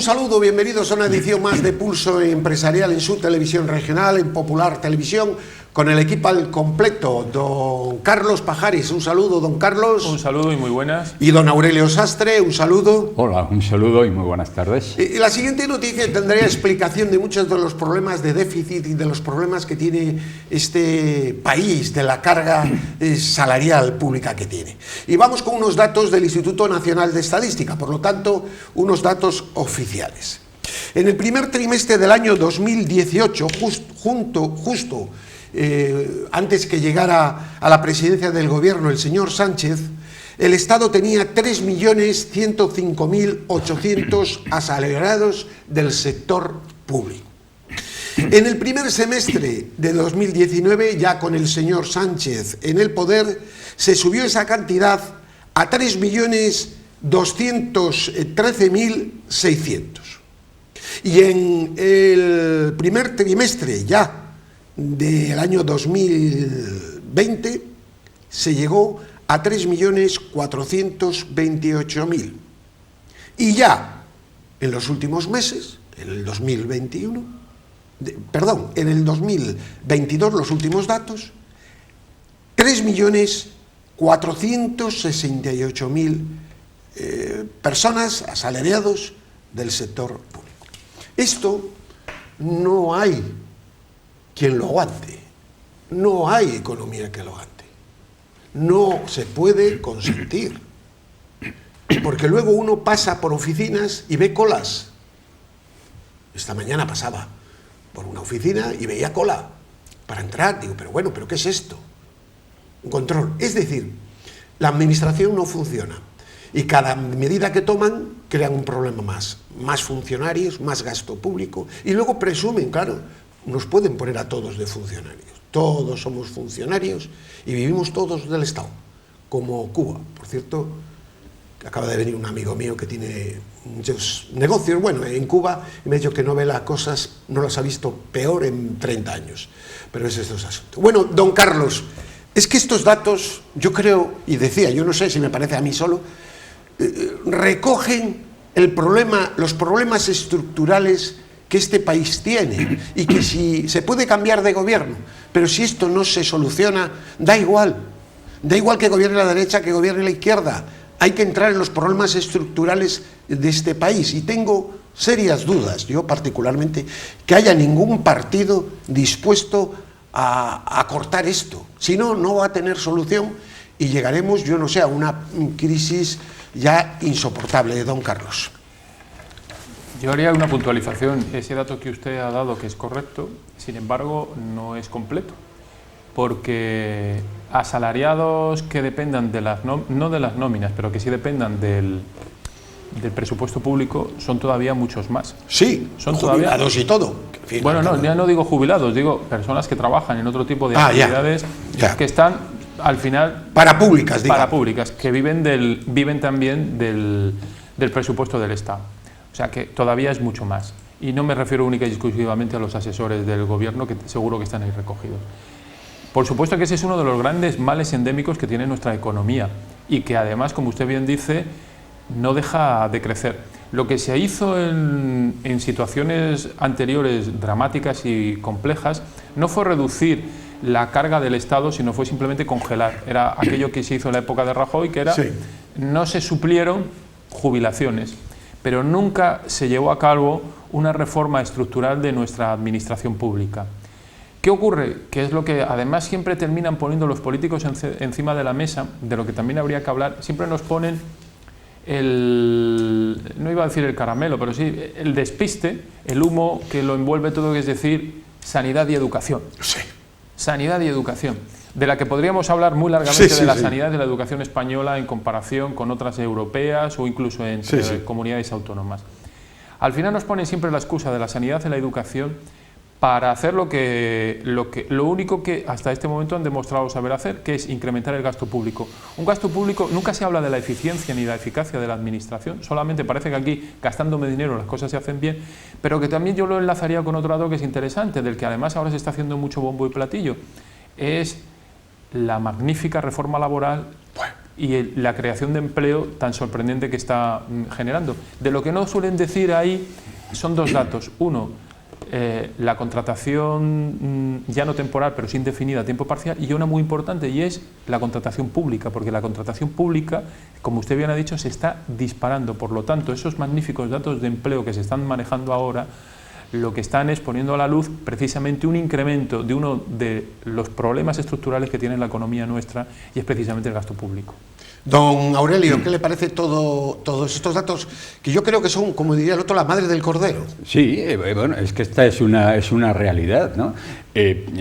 saludo, bienvenidos a una edición más de Pulso Empresarial en su televisión regional, en Popular Televisión, con el equipo al completo. Don Carlos Pajares, un saludo, don Carlos. Un saludo y muy buenas. Y don Aurelio Sastre, un saludo. Hola, un saludo y muy buenas tardes. La siguiente noticia tendría explicación de muchos de los problemas de déficit y de los problemas que tiene este país, de la carga salarial pública que tiene. Y vamos con unos datos del Instituto Nacional de Estadística, por lo tanto, unos datos oficiales. En el primer trimestre del año 2018, justo antes que llegara a la presidencia del gobierno el señor Sánchez, el Estado tenía 3.105.800 asalariados del sector público. En el primer semestre de 2019, ya con el señor Sánchez en el poder, se subió esa cantidad a 3.213.600. Y en el primer trimestre ya del año 2020 se llegó a 3.428.000. Y ya en los últimos meses, en el 2021, en el 2022, los últimos datos, 3.468.000 personas asalariados del sector público. Esto no hay quien lo aguante, no hay economía que lo aguante, no se puede consentir, porque luego uno pasa por oficinas y ve colas. Esta mañana pasaba por una oficina y veía cola para entrar, digo, pero bueno, ¿pero qué es esto? Un control, es decir, la administración no funciona y cada medida que toman crean un problema más funcionarios, más gasto público y luego presumen, claro, nos pueden poner a todos de funcionarios. Todos somos funcionarios y vivimos todos del Estado, como Cuba. Por cierto, acaba de venir un amigo mío que tiene muchos negocios, bueno, en Cuba, y me ha dicho que no ve las cosas, no las ha visto peor en 30 años. Pero ese es otro asunto. Bueno, don Carlos, es que estos datos, yo creo, y decía, yo no sé si me parece a mí solo, recogen el problema, los problemas estructurales que este país tiene y que si se puede cambiar de gobierno, pero si esto no se soluciona, da igual que gobierne la derecha, que gobierne la izquierda, hay que entrar en los problemas estructurales de este país y tengo serias dudas, yo particularmente, que haya ningún partido dispuesto a cortar esto, si no, no va a tener solución y llegaremos, yo no sé, a una crisis ya insoportable, don Carlos. Yo haría una puntualización. Ese dato que usted ha dado, que es correcto, sin embargo, no es completo, porque asalariados que dependan de las no de las nóminas, pero que sí dependan del presupuesto público, son todavía muchos más. Sí, son jubilados y todo. Bueno, no, ya no digo jubilados, digo personas que trabajan en otro tipo de actividades que están, al final... Parapúblicas, digamos. Parapúblicas, que viven también del presupuesto del Estado. O sea que todavía es mucho más. Y no me refiero única y exclusivamente a los asesores del gobierno, que seguro que están ahí recogidos. Por supuesto que ese es uno de los grandes males endémicos que tiene nuestra economía y que además, como usted bien dice, no deja de crecer. Lo que se hizo en situaciones anteriores dramáticas y complejas no fue reducir la carga del Estado, sino fue simplemente congelar. Era aquello que se hizo en la época de Rajoy, que era no se suplieron jubilaciones, pero nunca se llevó a cabo una reforma estructural de nuestra administración pública. ¿Qué ocurre? Que es lo que además siempre terminan poniendo los políticos encima de la mesa, de lo que también habría que hablar, siempre nos ponen no iba a decir el caramelo, pero sí el despiste, el humo que lo envuelve todo, que es decir, sanidad y educación. Sí. Sanidad y educación, de la que podríamos hablar muy largamente de la sanidad de la educación española en comparación con otras europeas o incluso entre comunidades autónomas. Al final nos ponen siempre la excusa de la sanidad y la educación para hacer lo único que hasta este momento han demostrado saber hacer, que es incrementar el gasto público. Un gasto público, nunca se habla de la eficiencia ni de la eficacia de la administración, solamente parece que aquí, gastándome dinero, las cosas se hacen bien, pero que también yo lo enlazaría con otro dato que es interesante, del que además ahora se está haciendo mucho bombo y platillo, es la magnífica reforma laboral y la creación de empleo tan sorprendente que está generando. De lo que no suelen decir ahí son dos datos. Uno, la contratación ya no temporal, pero sí indefinida a tiempo parcial, y una muy importante, y es la contratación pública, porque la contratación pública, como usted bien ha dicho, se está disparando. Por lo tanto, esos magníficos datos de empleo que se están manejando ahora, lo que están es poniendo a la luz precisamente un incremento de uno de los problemas estructurales que tiene la economía nuestra, y es precisamente el gasto público. Don Aurelio, ¿qué le parece todos estos datos que yo creo que son, como diría el otro, la madre del cordero? Sí, bueno, es que esta es una realidad, ¿no?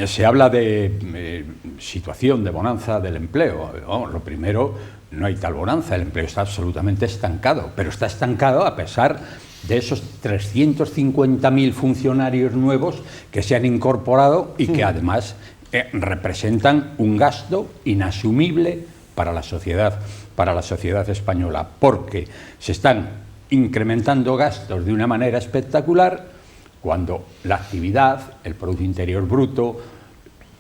Se habla de situación de bonanza del empleo. Vamos, lo primero, no hay tal bonanza, el empleo está absolutamente estancado, pero está estancado a pesar de esos 350.000 funcionarios nuevos que se han incorporado y que además representan un gasto inasumible para la sociedad española, porque se están incrementando gastos de una manera espectacular cuando la actividad, el Producto Interior Bruto,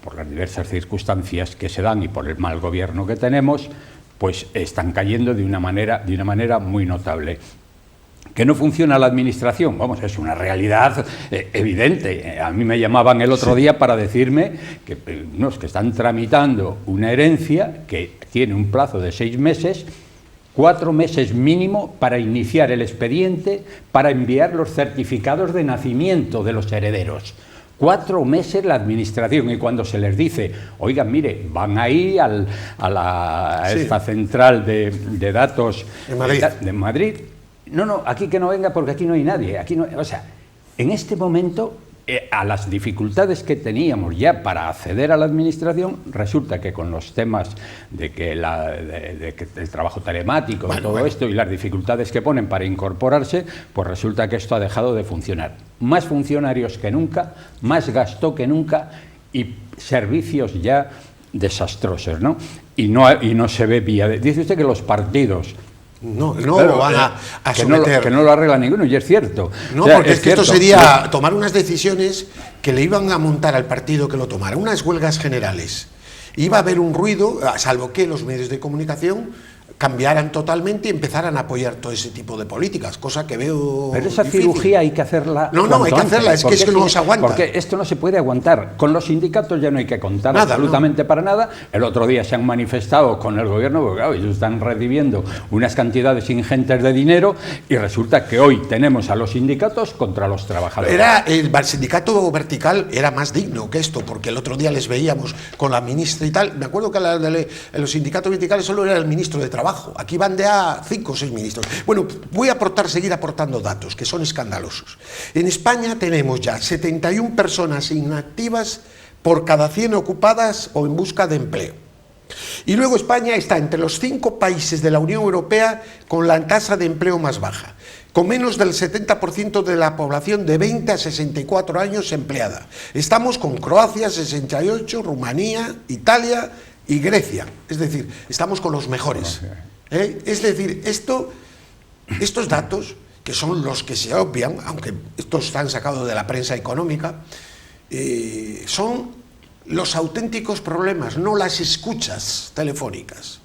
por las diversas circunstancias que se dan y por el mal gobierno que tenemos, pues están cayendo de una manera muy notable. ¿Que no funciona la administración? Vamos, es una realidad evidente. A mí me llamaban el otro día para decirme que están tramitando una herencia que tiene un plazo de 6 meses, 4 meses mínimo para iniciar el expediente, para enviar los certificados de nacimiento de los herederos. 4 meses la administración, y cuando se les dice, oigan, mire, van ahí a esta central de datos de Madrid. No, aquí que no venga porque aquí no hay nadie. O sea, en este momento, a las dificultades que teníamos ya para acceder a la administración, resulta que con los temas de que el trabajo telemático, esto y las dificultades que ponen para incorporarse, pues resulta que esto ha dejado de funcionar. Más funcionarios que nunca, más gasto que nunca y servicios ya desastrosos, ¿no? Y no se ve vía. Dice usted que los partidos no claro, van a someter. Que no lo arregla ninguno, y es cierto. No, o sea, porque es que esto sería tomar unas decisiones que le iban a montar al partido que lo tomara, unas huelgas generales. Iba a haber un ruido, salvo que los medios de comunicación cambiaran totalmente y empezaran a apoyar todo ese tipo de políticas, cosa que veo Pero esa difícil. Cirugía hay que hacerla. No, hay que hacerla, es que no se aguanta. Porque esto no se puede aguantar. Con los sindicatos ya no hay que contar nada, absolutamente para nada. El otro día se han manifestado con el gobierno, porque claro, ellos están recibiendo unas cantidades ingentes de dinero, y resulta que hoy tenemos a los sindicatos contra los trabajadores. El sindicato vertical era más digno que esto, porque el otro día les veíamos con la ministra y tal. Me acuerdo que los sindicatos verticales solo era el ministro de Trabajo. Aquí van de a 5 o 6 ministros. Bueno, voy a seguir aportando datos que son escandalosos. En España tenemos ya 71 personas inactivas por cada 100 ocupadas o en busca de empleo. Y luego España está entre los 5 países de la Unión Europea con la tasa de empleo más baja, con menos del 70% de la población de 20 a 64 años empleada. Estamos con Croacia, 68, Rumanía, Italia y Grecia, es decir, estamos con los mejores. Es decir, estos datos, que son los que se obvian, aunque estos están sacados de la prensa económica, son los auténticos problemas, no las escuchas telefónicas,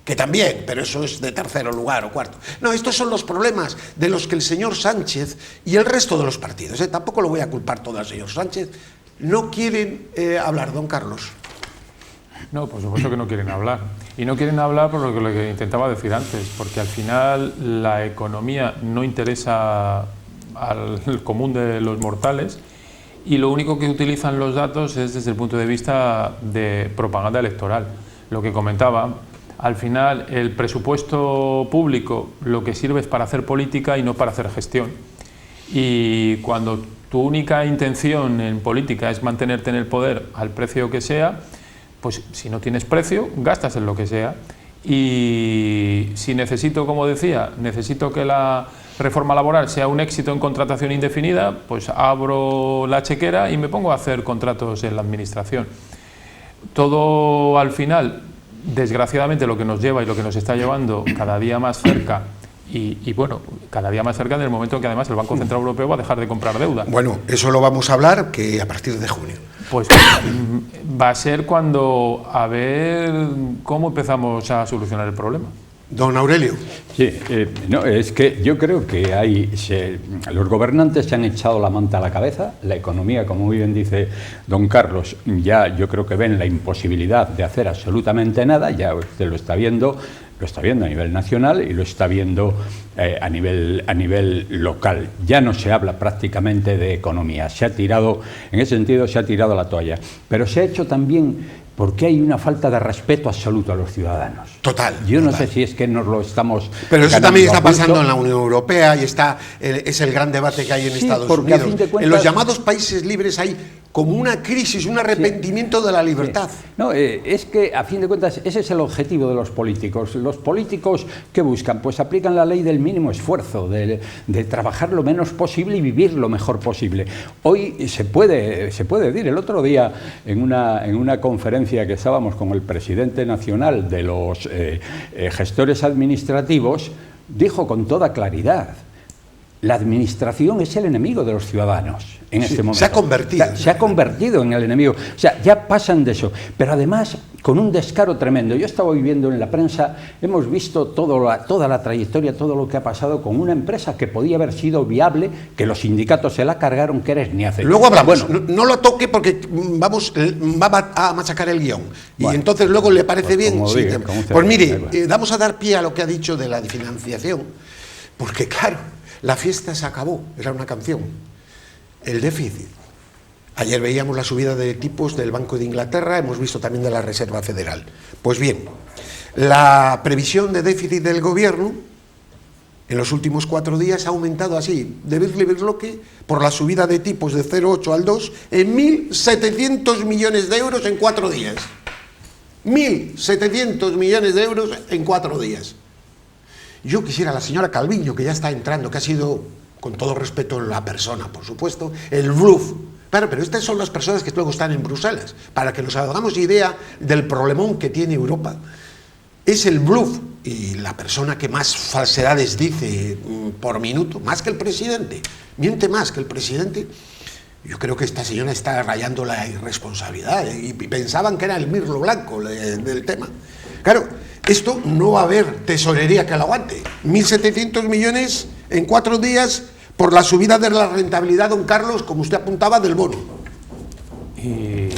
que también, pero eso es de tercero lugar o cuarto. No, estos son los problemas de los que el señor Sánchez y el resto de los partidos, tampoco lo voy a culpar todo al señor Sánchez, no quieren hablar, don Carlos. No, por supuesto que no quieren hablar. Y no quieren hablar por lo que intentaba decir antes, porque al final la economía no interesa al común de los mortales, y lo único que utilizan los datos es desde el punto de vista de propaganda electoral. Lo que comentaba, al final el presupuesto público lo que sirve es para hacer política y no para hacer gestión. Y cuando tu única intención en política es mantenerte en el poder al precio que sea, pues si no tienes precio, gastas en lo que sea. Y si necesito, como decía, necesito que la reforma laboral sea un éxito en contratación indefinida, pues abro la chequera y me pongo a hacer contratos en la administración. Todo al final, desgraciadamente, lo que nos lleva y lo que nos está llevando cada día más cerca, Y bueno, cada día más cerca del momento en que además el Banco Central Europeo va a dejar de comprar deuda. Bueno, eso lo vamos a hablar que a partir de junio. Pues va a ser cuando a ver cómo empezamos a solucionar el problema. Don Aurelio. Sí, no, es que yo creo que los gobernantes se han echado la manta a la cabeza, la economía, como muy bien dice don Carlos, ya yo creo que ven la imposibilidad de hacer absolutamente nada, ya usted lo está viendo a nivel nacional y lo está viendo a nivel local. Ya no se habla prácticamente de economía, en ese sentido se ha tirado la toalla, pero se ha hecho también porque hay una falta de respeto absoluto a los ciudadanos. Total. Yo no total. sé si es que nos lo estamos... Pero eso también está ganando a pasando pulso. en la Unión Europea y es el gran debate que hay en Sí, Estados porque a Unidos. fin de cuentas- En los llamados países libres hay como una crisis, un arrepentimiento de la libertad. Sí. No, es que a fin de cuentas ese es el objetivo de los políticos. Los políticos, ¿qué buscan? Pues aplican la ley del mínimo esfuerzo, de trabajar lo menos posible y vivir lo mejor posible. Hoy se puede decir, el otro día en una conferencia que estábamos con el presidente nacional de los gestores administrativos, dijo con toda claridad: la administración es el enemigo de los ciudadanos en este momento. Se ha convertido. Se ha convertido en el enemigo. O sea, ya pasan de eso. Pero además, con un descaro tremendo. Yo estaba viviendo en la prensa, hemos visto toda la trayectoria, todo lo que ha pasado con una empresa que podía haber sido viable, que los sindicatos se la cargaron, que eres ni hace. Luego hablamos. Bueno, No lo toque porque va a machacar el guión. Y Bueno, entonces luego le parece pues bien. como Sí, diga, como usted pues diga, mire, da igual. vamos a dar pie a lo que ha dicho de la financiación. Porque claro, la fiesta se acabó. Era una canción. El déficit. Ayer veíamos la subida de tipos del Banco de Inglaterra, hemos visto también de la Reserva Federal. Pues bien, la previsión de déficit del gobierno en los últimos 4 días ha aumentado así, de birloque, por la subida de tipos de 0,8 al 2, en 1.700 millones de euros en 4 días. 1.700 millones de euros en 4 días. Yo quisiera, la señora Calviño, que ya está entrando, que ha sido, con todo respeto, la persona, por supuesto, el bluff. Claro, pero estas son las personas que luego están en Bruselas, para que nos hagamos idea del problemón que tiene Europa. Es el bluff y la persona que más falsedades dice por minuto, más que el presidente, miente más que el presidente. Yo creo que esta señora está rayando la irresponsabilidad y pensaban que era el mirlo blanco del tema. Claro, esto no va a haber tesorería que lo aguante. 1.700 millones en 4 días por la subida de la rentabilidad, don Carlos, como usted apuntaba, del bono. Y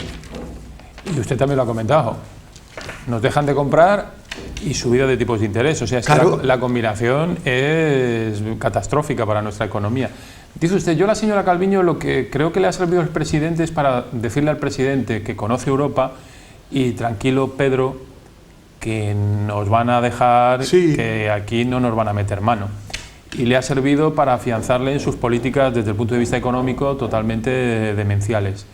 usted también lo ha comentado. Nos dejan de comprar y subida de tipos de interés. O sea, es Claro. que la combinación es catastrófica para nuestra economía. Dice usted, yo la señora Calviño lo que creo que le ha servido al presidente es para decirle al presidente que conoce Europa y tranquilo, Pedro, que nos van a dejar, Sí. que aquí no nos van a meter mano. Y le ha servido para afianzarle en sus políticas desde el punto de vista económico totalmente demenciales.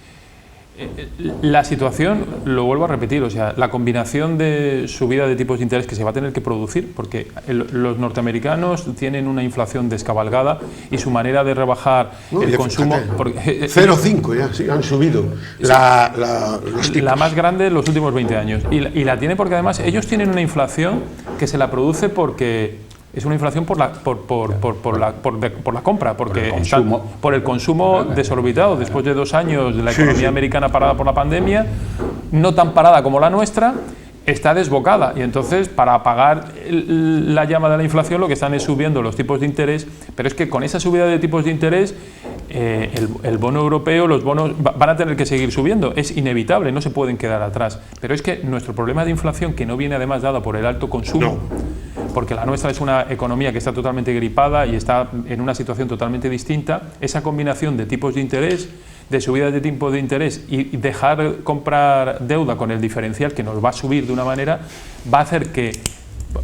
La situación, lo vuelvo a repetir, o sea, la combinación de subida de tipos de interés que se va a tener que producir, porque los norteamericanos tienen una inflación descabalgada y su manera de rebajar el consumo... 0,5 ya, sí, han subido los tipos. La más grande en los últimos 20 años. Y la tiene porque además ellos tienen una inflación que se la produce porque... Es una inflación por la compra, porque por el consumo desorbitado. Después de 2 años de la economía americana parada por la pandemia, no tan parada como la nuestra, está desbocada. Y entonces, para apagar la llama de la inflación, lo que están es subiendo los tipos de interés. Pero es que con esa subida de tipos de interés, el bono europeo, los bonos van a tener que seguir subiendo. Es inevitable, no se pueden quedar atrás. Pero es que nuestro problema de inflación, que no viene además dado por el alto consumo, porque la nuestra es una economía que está totalmente gripada y está en una situación totalmente distinta, esa combinación de tipos de interés, de subidas de tipos de interés y dejar comprar deuda con el diferencial que nos va a subir de una manera, va a hacer que...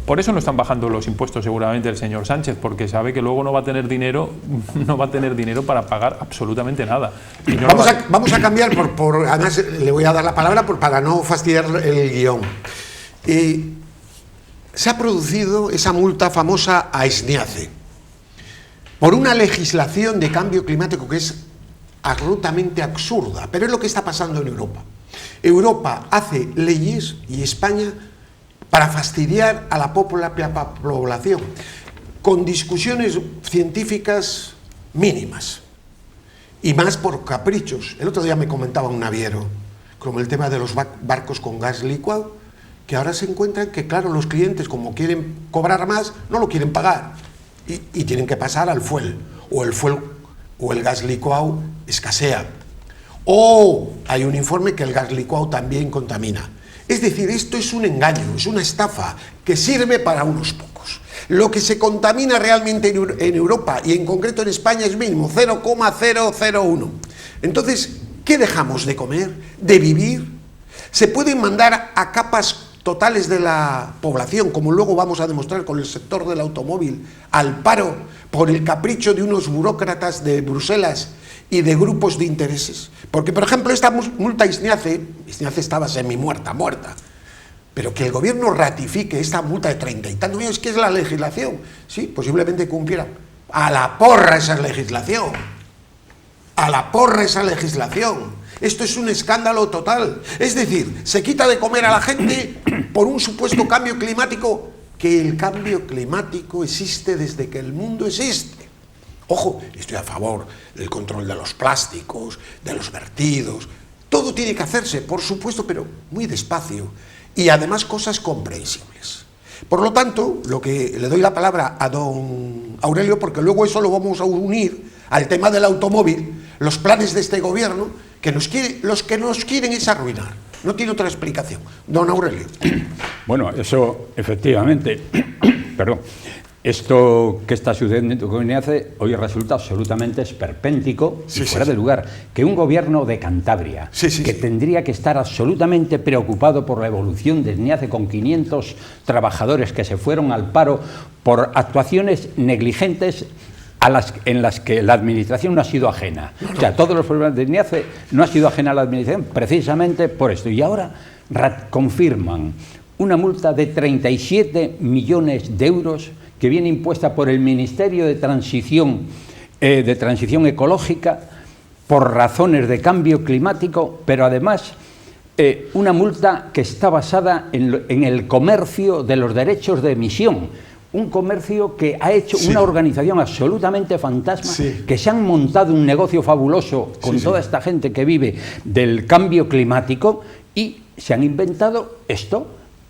Por eso no están bajando los impuestos seguramente el señor Sánchez, porque sabe que luego no va a tener dinero para pagar absolutamente nada. Y no vamos a cambiar, además le voy a dar la palabra para no fastidiar el guión. Se ha producido esa multa famosa a Esniace por una legislación de cambio climático que es absolutamente absurda, pero es lo que está pasando en Europa. Europa hace leyes y España para fastidiar a la población. con discusiones científicas mínimas y más por caprichos. El otro día me comentaba un naviero, como el tema de los barcos con gas licuado, que ahora se encuentran que, claro, los clientes, como quieren cobrar más, no lo quieren pagar y tienen que pasar al fuel, o el gas licuado escasea. O hay un informe que el gas licuado también contamina. Es decir, esto es un engaño, es una estafa que sirve para unos pocos. Lo que se contamina realmente en Europa y en concreto en España es mínimo, 0,001. Entonces, ¿qué dejamos de comer? ¿De vivir? ¿Se pueden mandar a capas totales de la población, como luego vamos a demostrar con el sector del automóvil, al paro por el capricho de unos burócratas de Bruselas y de grupos de intereses? Porque, por ejemplo, esta multa Isniace estaba semi-muerta, pero que el gobierno ratifique esta multa de 30 y tantos millones, que es la legislación, sí, posiblemente cumpliera. A la porra esa legislación, a la porra esa legislación. Esto es un escándalo total. Es decir, se quita de comer a la gente por un supuesto cambio climático, que el cambio climático existe desde que el mundo existe. Ojo, estoy a favor del control de los plásticos, de los vertidos. Todo tiene que hacerse, por supuesto, pero muy despacio. Y además cosas comprensibles. Por lo tanto, lo que le doy la palabra a don Aurelio, porque luego eso lo vamos a unir al tema del automóvil, los planes de este gobierno, que los que nos quieren es arruinar. No tiene otra explicación. Don Aurelio. Bueno, eso efectivamente, perdón, esto que está sucediendo con Isniace hoy resulta absolutamente esperpéntico y fuera de lugar. Que un gobierno de Cantabria, que tendría que estar absolutamente preocupado por la evolución de Isniace, con 500 trabajadores que se fueron al paro por actuaciones negligentes en las que la administración no ha sido ajena. O sea, todos los problemas de Isniace no ha sido ajena a la administración precisamente por esto. Y ahora confirman una multa de 37 millones de euros que viene impuesta por el Ministerio de Transición Ecológica por razones de cambio climático, pero además una multa que está basada en el comercio de los derechos de emisión. Un comercio que ha hecho una organización absolutamente fantasma, que se han montado un negocio fabuloso con toda esta gente que vive del cambio climático y se han inventado esto,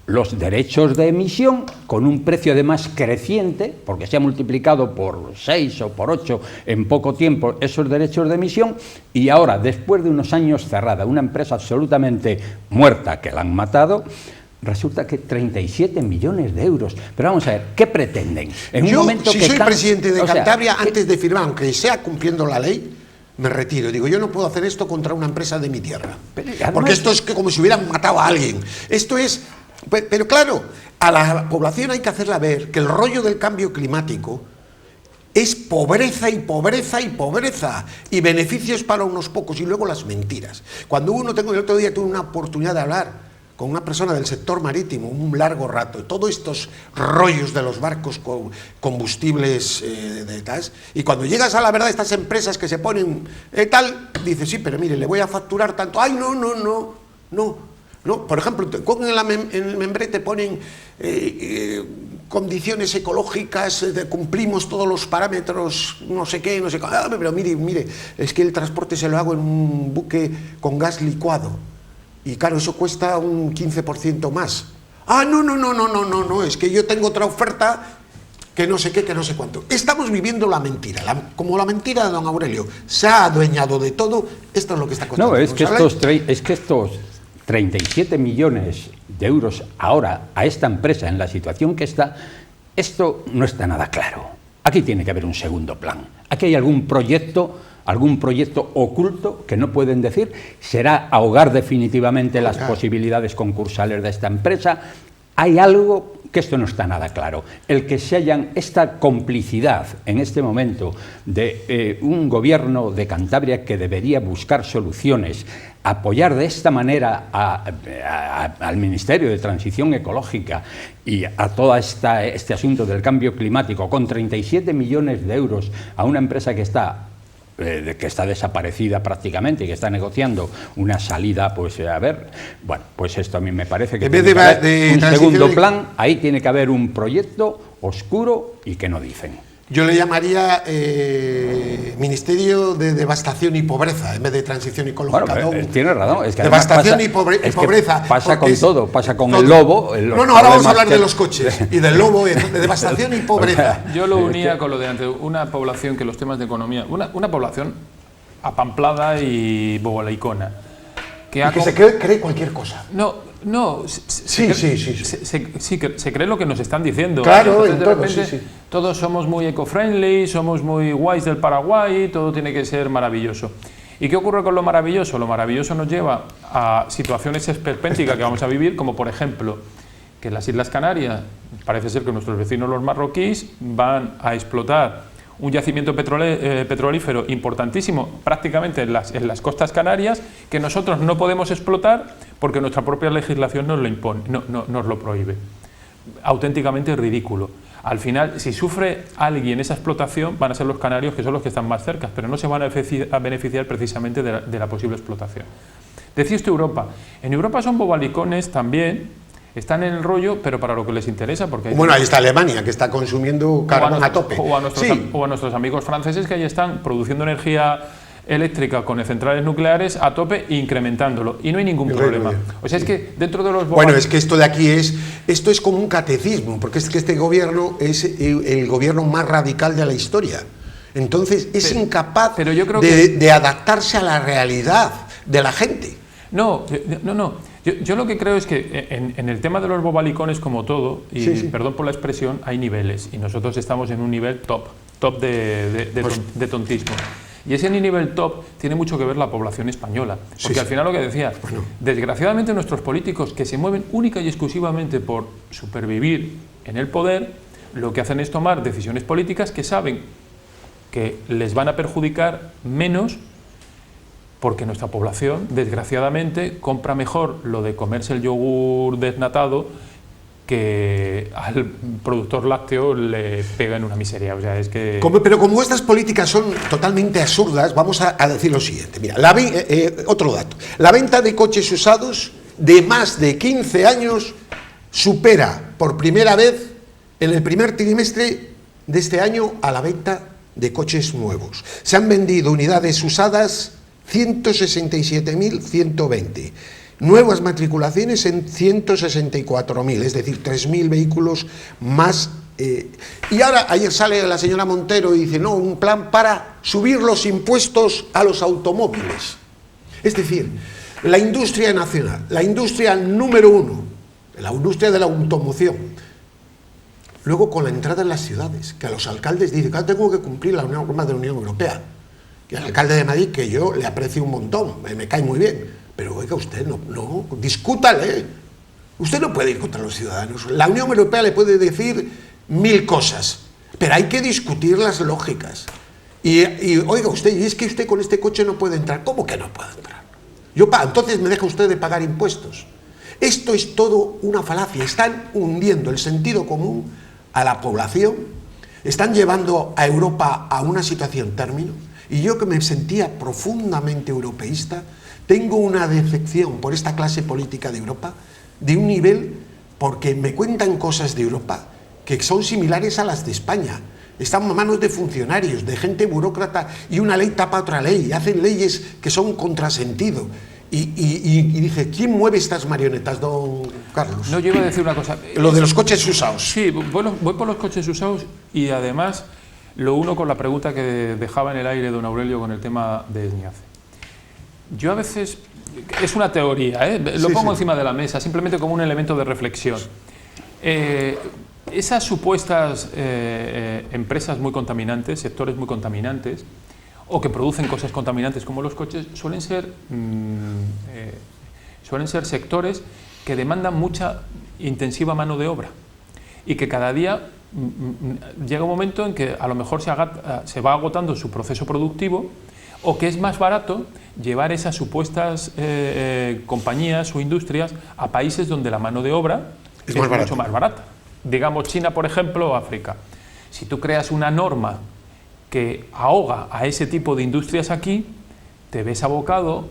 los derechos de emisión, con un precio además creciente, porque se ha multiplicado por 6 o por 8 en poco tiempo esos derechos de emisión, y ahora, después de unos años cerrada, una empresa absolutamente muerta, que la han matado, resulta que 37 millones de euros. Pero vamos a ver, ¿qué pretenden? En un momento si que soy presidente de Cantabria, ¿qué? Antes de firmar, aunque sea cumpliendo la ley, me retiro. Digo, yo no puedo hacer esto contra una empresa de mi tierra. Porque esto es como si hubieran matado a alguien. Esto es... Pero claro, a la población hay que hacerla ver que el rollo del cambio climático es pobreza y pobreza y pobreza, y beneficios para unos pocos, y luego las mentiras. Cuando el otro día tuve una oportunidad de hablar con una persona del sector marítimo un largo rato, todos estos rollos de los barcos con combustibles de tal, y cuando llegas a la verdad, estas empresas que se ponen tal, dices, sí, pero mire, le voy a facturar tanto. Ay, no. Por ejemplo, en el membrete ponen condiciones ecológicas, cumplimos todos los parámetros, no sé qué, pero mire, es que el transporte se lo hago en un buque con gas licuado. Y claro, eso cuesta un 15% más. Ah, no, es que yo tengo otra oferta que no sé qué, que no sé cuánto. Estamos viviendo la mentira. Como la mentira de don Aurelio se ha adueñado de todo, esto es lo que está costando. No, es que estos 37 millones de euros ahora a esta empresa en la situación que está, esto no está nada claro. Aquí tiene que haber un segundo plan. Aquí hay algún proyecto oculto que no pueden decir. Será ahogar definitivamente las posibilidades concursales de esta empresa. Hay algo que esto no está nada claro. El que se hayan esta complicidad en este momento de un gobierno de Cantabria que debería buscar soluciones, apoyar de esta manera al Ministerio de Transición Ecológica y a todo este asunto del cambio climático con 37 millones de euros a una empresa que está desaparecida prácticamente y que está negociando una salida, pues esto a mí me parece que tiene que haber un segundo plan. Ahí tiene que haber un proyecto oscuro y que no dicen. Yo le llamaría Ministerio de Devastación y Pobreza, en vez de Transición Ecológica. Bueno, tiene razón. Es que devastación y es pobreza. Que pasa con todo, pasa con el lobo. Ahora vamos a hablar de los coches y del lobo, de devastación y pobreza. Yo lo unía con lo de antes, una población que los temas de economía, una población apamplada y bobolaicona. Que se cree cualquier cosa. Se cree lo que nos están diciendo. Claro, entonces, de repente, todos somos muy eco-friendly, somos muy guays del Paraguay, todo tiene que ser maravilloso. ¿Y qué ocurre con lo maravilloso? Lo maravilloso nos lleva a situaciones esperpénticas que vamos a vivir, como por ejemplo, que en las Islas Canarias parece ser que nuestros vecinos los marroquíes van a explotar un yacimiento petrolífero importantísimo prácticamente en las costas canarias, que nosotros no podemos explotar porque nuestra propia legislación nos lo impone, nos lo prohíbe. Auténticamente ridículo. Al final, si sufre alguien esa explotación, van a ser los canarios, que son los que están más cerca, pero no se van a beneficiar precisamente de la posible explotación. Decía usted Europa. En Europa son bobalicones también. Están en el rollo, pero para lo que les interesa. Porque bueno, ahí está Alemania, que está consumiendo carbón a tope. O a nuestros amigos franceses, que ahí están produciendo energía eléctrica con centrales nucleares a tope e incrementándolo. Y no hay ningún problema. O sea, es que dentro de los... Bueno, es que esto de aquí esto es como un catecismo, porque es que este gobierno es el gobierno más radical de la historia. Entonces, es incapaz de adaptarse a la realidad de la gente. No. Yo lo que creo es que en el tema de los bobalicones, como todo, y perdón por la expresión, hay niveles, y nosotros estamos en un nivel top de tontismo. Y ese nivel top tiene mucho que ver la población española, porque al final lo que decía, desgraciadamente nuestros políticos, que se mueven única y exclusivamente por supervivir en el poder, lo que hacen es tomar decisiones políticas que saben que les van a perjudicar menos, porque nuestra población, desgraciadamente, compra mejor lo de comerse el yogur desnatado que al productor lácteo le pega en una miseria. O sea, es que... Pero como estas políticas son totalmente absurdas, vamos a decir lo siguiente. Mira, otro dato. La venta de coches usados de más de 15 años supera por primera vez en el primer trimestre de este año a la venta de coches nuevos. Se han vendido unidades usadas 167.120, nuevas matriculaciones en 164.000, es decir, 3.000 vehículos más. Y ahora, ayer sale la señora Montero y dice, no, un plan para subir los impuestos a los automóviles. Es decir, la industria nacional, la industria número uno, la industria de la automoción. Luego, con la entrada en las ciudades, que a los alcaldes dicen, claro, tengo que cumplir las normas de la Unión Europea. Y al alcalde de Madrid, que yo le aprecio un montón, me cae muy bien, pero oiga, usted no discútale. Usted no puede ir contra los ciudadanos. La Unión Europea le puede decir 1000 cosas, pero hay que discutir las lógicas. Y oiga usted, y es que usted con este coche no puede entrar. ¿Cómo que no puede entrar? Entonces me deja usted de pagar impuestos. Esto es todo una falacia. Están hundiendo el sentido común a la población, están llevando a Europa a una situación término. Y yo, que me sentía profundamente europeísta, tengo una decepción por esta clase política de Europa, de un nivel, porque me cuentan cosas de Europa que son similares a las de España. Están a manos de funcionarios, de gente burócrata, y una ley tapa otra ley, hacen leyes que son contrasentido. Y dije, ¿quién mueve estas marionetas, don Carlos? No, yo iba a decir una cosa. Lo de los coches usados. Sí, voy por los coches usados, y además lo uno con la pregunta que dejaba en el aire don Aurelio con el tema de Esniace. Yo a veces, es una teoría, lo pongo encima de la mesa, simplemente como un elemento de reflexión. Esas supuestas empresas muy contaminantes, sectores muy contaminantes, o que producen cosas contaminantes como los coches, suelen ser sectores que demandan mucha intensiva mano de obra, y que cada día llega un momento en que a lo mejor se va agotando su proceso productivo, o que es más barato llevar esas supuestas compañías o industrias a países donde la mano de obra es mucho más barata. Digamos China, por ejemplo, o África. Si tú creas una norma que ahoga a ese tipo de industrias aquí, te ves abocado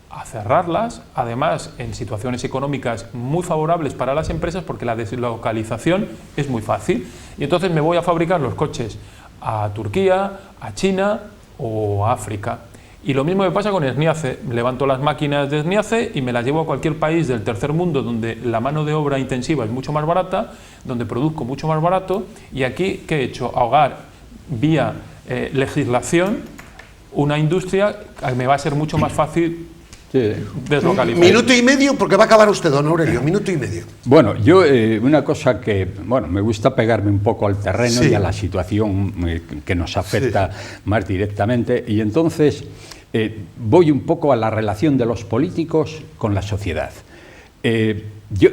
a cerrarlas, además en situaciones económicas muy favorables para las empresas porque la deslocalización es muy fácil. Y entonces me voy a fabricar los coches a Turquía, a China o a África. Y lo mismo me pasa con Sniace, levanto las máquinas de Sniace y me las llevo a cualquier país del tercer mundo donde la mano de obra intensiva es mucho más barata, donde produzco mucho más barato, y aquí, ¿qué he hecho? Ahogar vía legislación una industria que me va a ser mucho más fácil deslocalizar. Minuto y medio, porque va a acabar usted, don Aurelio, minuto y medio. Bueno, yo una cosa que, bueno, me gusta pegarme un poco al terreno y a la situación que nos afecta más directamente, y entonces voy un poco a la relación de los políticos con la sociedad.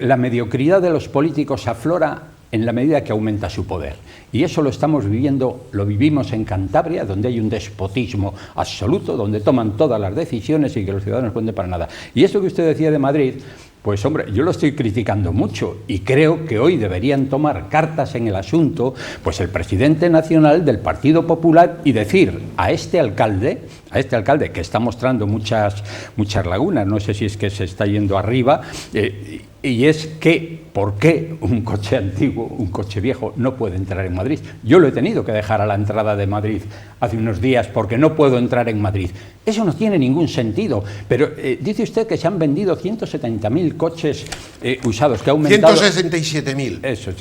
La mediocridad de los políticos aflora en la medida que aumenta su poder. Y eso lo estamos viviendo, lo vivimos en Cantabria, donde hay un despotismo absoluto, donde toman todas las decisiones y que los ciudadanos no cuenten para nada. Y eso que usted decía de Madrid, pues hombre, yo lo estoy criticando mucho y creo que hoy deberían tomar cartas en el asunto, pues el presidente nacional del Partido Popular, y decir a este alcalde que está mostrando muchas lagunas, no sé si es que se está yendo arriba, y es que, ¿por qué un coche antiguo, un coche viejo, no puede entrar en Madrid? Yo lo he tenido que dejar a la entrada de Madrid hace unos días porque no puedo entrar en Madrid. Eso no tiene ningún sentido. Pero dice usted que se han vendido 170.000 coches usados, que ha aumentado... 167.000. Eso.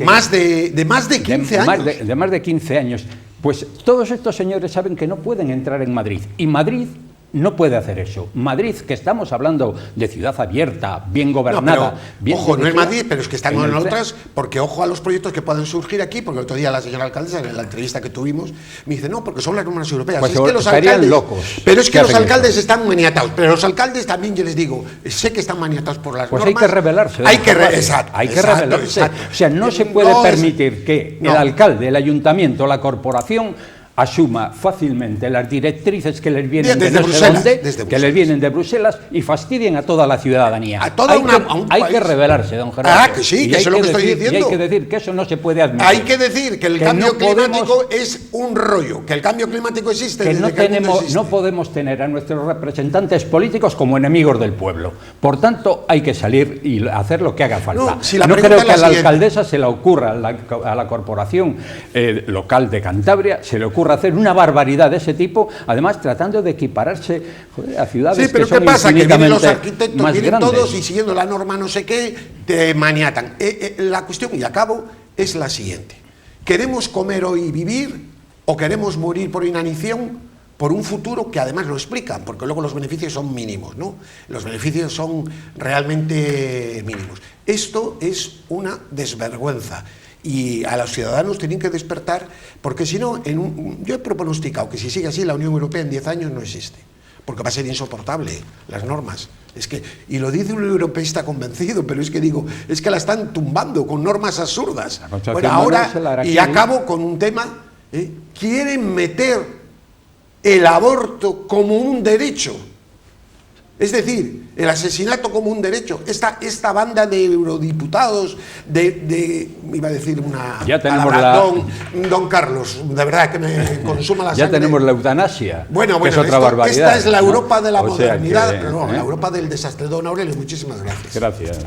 Más de 15 años. De más de 15 años. Pues todos estos señores saben que no pueden entrar en Madrid. Y Madrid no puede hacer eso. Madrid, que estamos hablando de ciudad abierta, bien gobernada... Ojo, no es Madrid, pero es que están en otras, porque ojo a los proyectos que puedan surgir aquí, porque el otro día la señora alcaldesa, en la entrevista que tuvimos, me dice, no, porque son las normas europeas. Pues es que los alcaldes locos. Pero es que los alcaldes están maniatados. Pero los alcaldes también, yo les digo, sé que están maniatados por las normas. Pues hay que rebelarse. Hay que rebelarse. O sea, no se puede permitir que el alcalde, el ayuntamiento, la corporación asuma fácilmente las directrices que les vienen de no sé dónde, que les vienen de Bruselas, y fastidien a toda la ciudadanía. Hay que rebelarse, don Gerardo. Ah, que sí, que eso es lo que estoy diciendo. Y hay que decir que eso no se puede admitir. Hay que decir que el cambio climático es un rollo, que el cambio climático existe. Que no podemos tener a nuestros representantes políticos como enemigos del pueblo. Por tanto, hay que salir y hacer lo que haga falta. No creo que a la alcaldesa se le ocurra, a la corporación local de Cantabria, se le ocurra hacer una barbaridad de ese tipo, además tratando de equipararse a ciudades que son infinitamente más vienen grandes. Todos y siguiendo la norma no sé qué, te maniatan. La cuestión, y acabo, es la siguiente. ¿Queremos comer hoy y vivir o queremos morir por inanición por un futuro que además lo explican? Porque luego los beneficios son mínimos, ¿no? Los beneficios son realmente mínimos. Esto es una desvergüenza. Y a los ciudadanos tienen que despertar, porque si no, yo he pronosticado que si sigue así la Unión Europea en 10 años no existe, porque va a ser insoportable las normas. Y lo dice un europeísta convencido, pero es que digo, es que la están tumbando con normas absurdas. Bueno, ahora, y acabo con un tema, quieren meter el aborto como un derecho. Es decir, el asesinato como un derecho. Esta banda de eurodiputados, iba a decir una ya tenemos palabra, don Carlos, de verdad que me consuma la sangre. Ya tenemos la eutanasia, bueno, que es otra barbaridad. Esta es la Europa de la modernidad, la Europa del desastre. Don Aurelio, muchísimas gracias. Gracias.